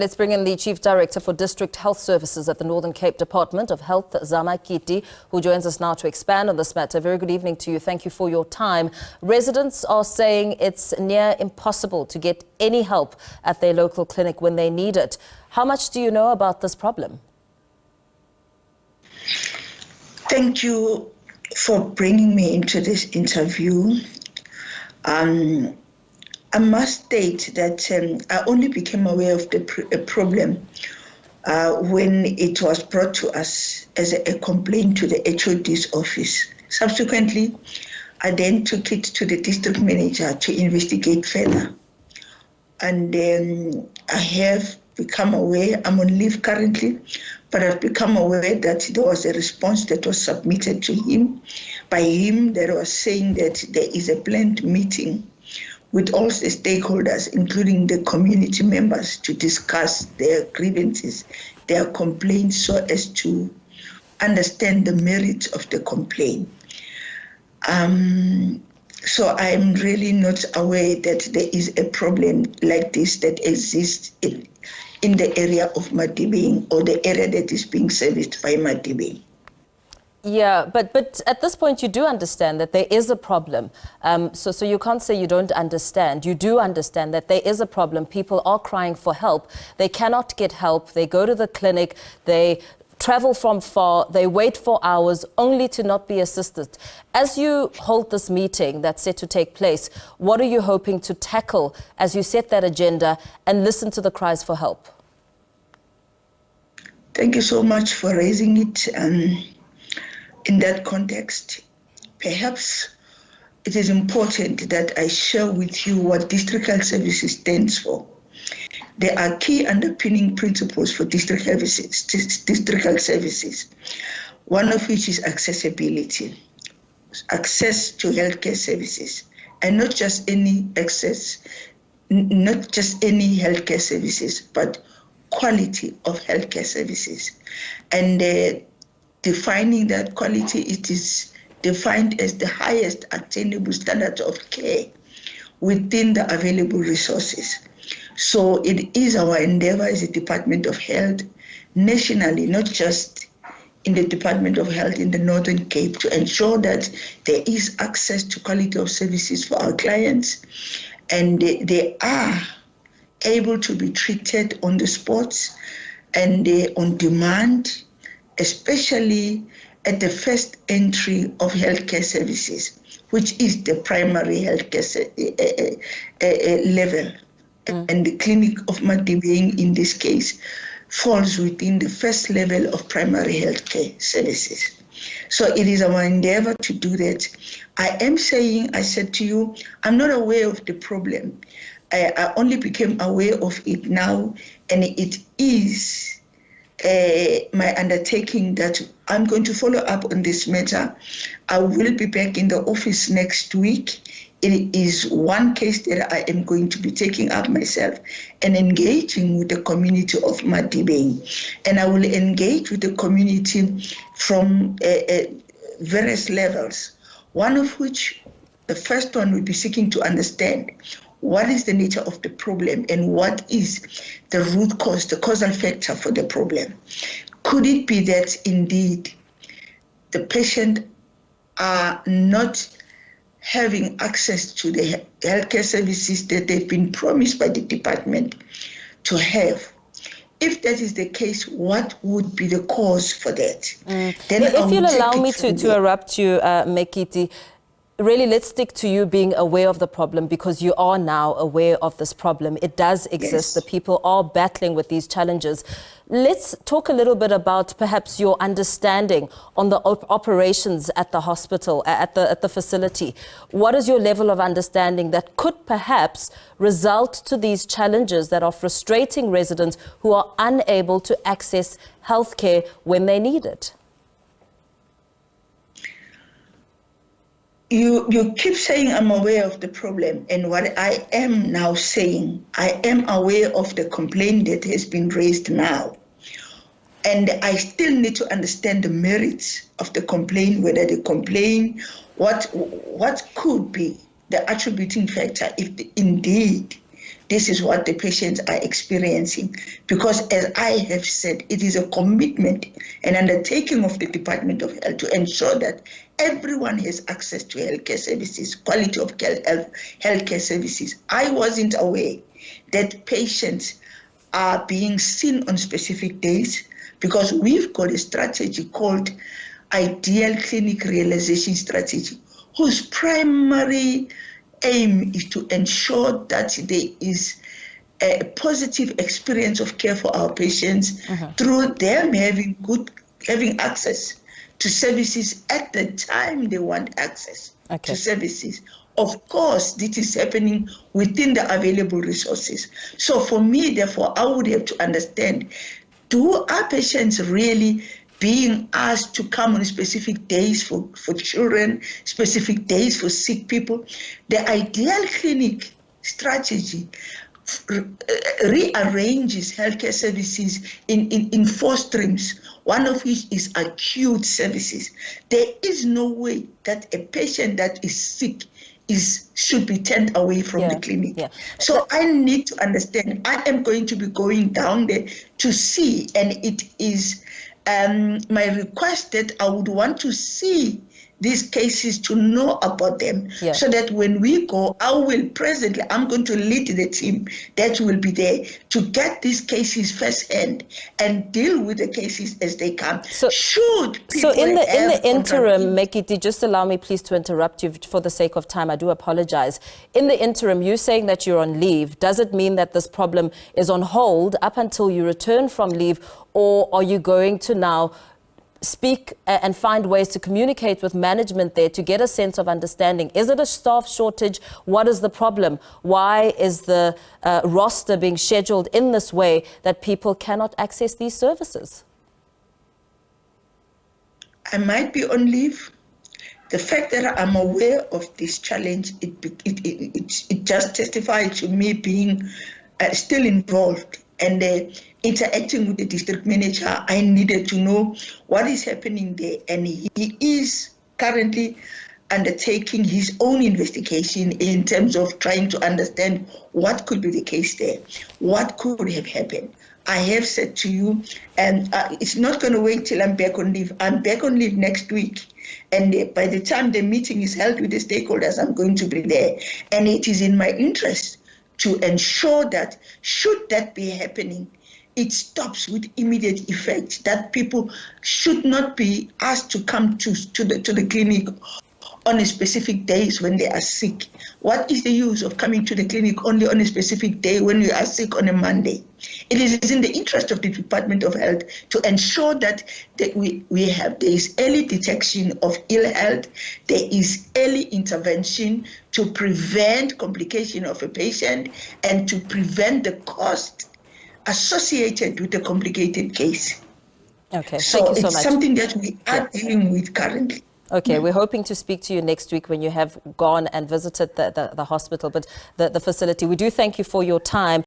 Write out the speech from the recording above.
Let's bring in the Chief Director for District Health Services at the Northern Cape Department of Health, Zama Kiti, who joins us now to expand on this matter. Very good evening to you. Thank you for your time. Residents are saying it's near impossible to get any help at their local clinic when they need it. How much do you know about this problem? Thank you for bringing me into this interview. I must state that I only became aware of the problem when it was brought to us as a complaint to the HOD's office. Subsequently, I then took it to the district manager to investigate further. And I have become aware, I'm on leave currently, but I've become aware that there was a response that was submitted to him. By him, that was saying that there is a planned meeting with all the stakeholders, including the community members, to discuss their grievances, their complaints, so as to understand the merit of the complaint. So I'm really not aware that there is a problem like this that exists in the area of Madibeng or the area that is being serviced by Madibeng. Yeah, but at this point you do understand that there is a problem. So you can't say you don't understand. You do understand that there is a problem. People are crying for help. They cannot get help. They go to the clinic. They travel from far. They wait for hours only to not be assisted. As you hold this meeting that's set to take place, what are you hoping to tackle as you set that agenda and listen to the cries for help? Thank you so much for raising it. In that context, perhaps it is important that I share with you what District Health Services stands for. There are key underpinning principles for District Health Services, one of which is accessibility, access to healthcare services, and not just any access, not just any healthcare services, but quality of healthcare services. And defining that quality, it is defined as the highest attainable standard of care within the available resources. So it is our endeavor as a Department of Health nationally, not just in the Department of Health in the Northern Cape, to ensure that there is access to quality of services for our clients and they are able to be treated on the spot and on demand, especially at the first entry of healthcare services, which is the primary healthcare level. And the clinic of Madibeng, in this case, falls within the first level of primary healthcare services. So it is our endeavor to do that. I said to you, I'm not aware of the problem. I only became aware of it now, and it is my undertaking that I'm going to follow up on this matter. I will be back in the office next week. It is one case that I am going to be taking up myself and engaging with the community of Madibeng. And I will engage with the community from various levels, one of which, the first one, will be seeking to understand what is the nature of the problem and what is the root cause, the causal factor for the problem. Could it be that indeed the patient are not having access to the healthcare services that they've been promised by the department to have? If that is the case, what would be the cause for that? Then if you'll allow me to interrupt you, Mekiti, really, let's stick to you being aware of the problem, because you are now aware of this problem. It does exist. Yes. The people are battling with these challenges. Let's talk a little bit about perhaps your understanding on the operations at the hospital, at the facility. What is your level of understanding that could perhaps result to these challenges that are frustrating residents who are unable to access healthcare when they need it? You keep saying I'm aware of the problem, and what I am now saying, I am aware of the complaint that has been raised now. And I still need to understand the merits of the complaint, whether the complaint, what could be the attributing factor if indeed this is what the patients are experiencing. Because as I have said, it is a commitment, an undertaking of the Department of Health to ensure that everyone has access to healthcare services, quality of healthcare services. I wasn't aware that patients are being seen on specific days, because we've got a strategy called Ideal Clinic Realization Strategy, whose primary aim is to ensure that there is a positive experience of care for our patients through them having access to services at the time they want access to services. Of course, this is happening within the available resources. So for me, therefore, I would have to understand, are patients really being asked to come on specific days for children, specific days for sick people? The Ideal Clinic strategy rearranges healthcare services in 4 streams, one of which is acute services. There is no way that a patient that is sick should be turned away from the clinic. Yeah. So I need to understand. I am going to be going down there to see, and it is my request that I would want to see these cases, to know about them, so that when we go, I'm going to lead the team that will be there to get these cases firsthand and deal with the cases as they come. So in the interim, Mekiti, just allow me please to interrupt you for the sake of time. I do apologize. In the interim, you're saying that you're on leave. Does it mean that this problem is on hold up until you return from leave, or are you going to now speak and find ways to communicate with management there to get a sense of understanding? Is it a staff shortage? What is the problem? Why is the roster being scheduled in this way that people cannot access these services? I might be on leave. The fact that I'm aware of this challenge, it just testifies to me being still involved and interacting with the district manager. I needed to know what is happening there, and he is currently undertaking his own investigation in terms of trying to understand what could be the case there, what could have happened. I have said to you, and it's not going to wait till I'm back on leave. I'm back on leave next week. And by the time the meeting is held with the stakeholders, I'm going to be there. And it is in my interest to ensure that, should that be happening, it stops with immediate effect, that people should not be asked to come to the clinic on a specific days when they are sick. What is the use of coming to the clinic only on a specific day when you are sick on a Monday? It is in the interest of the Department of Health to ensure that there is early detection of ill health, there is early intervention to prevent complication of a patient and to prevent the cost associated with a complicated case. Okay, so thank you so much. It's something that we are dealing with currently. Okay, we're hoping to speak to you next week when you have gone and visited the hospital, but the facility. We do thank you for your time.